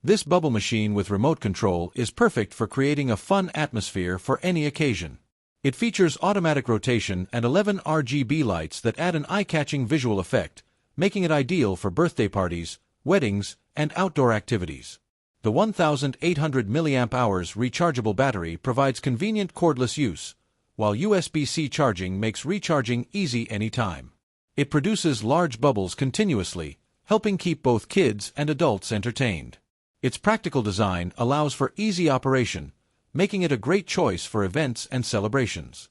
This bubble machine with remote control is perfect for creating a fun atmosphere for any occasion. It features automatic rotation and 11 RGB lights that add an eye-catching visual effect, making it ideal for birthday parties, weddings, and outdoor activities. The 1,800 mAh rechargeable battery provides convenient cordless use, while USB-C charging makes recharging easy anytime. It produces large bubbles continuously, helping keep both kids and adults entertained. Its practical design allows for easy operation, making it a great choice for events and celebrations.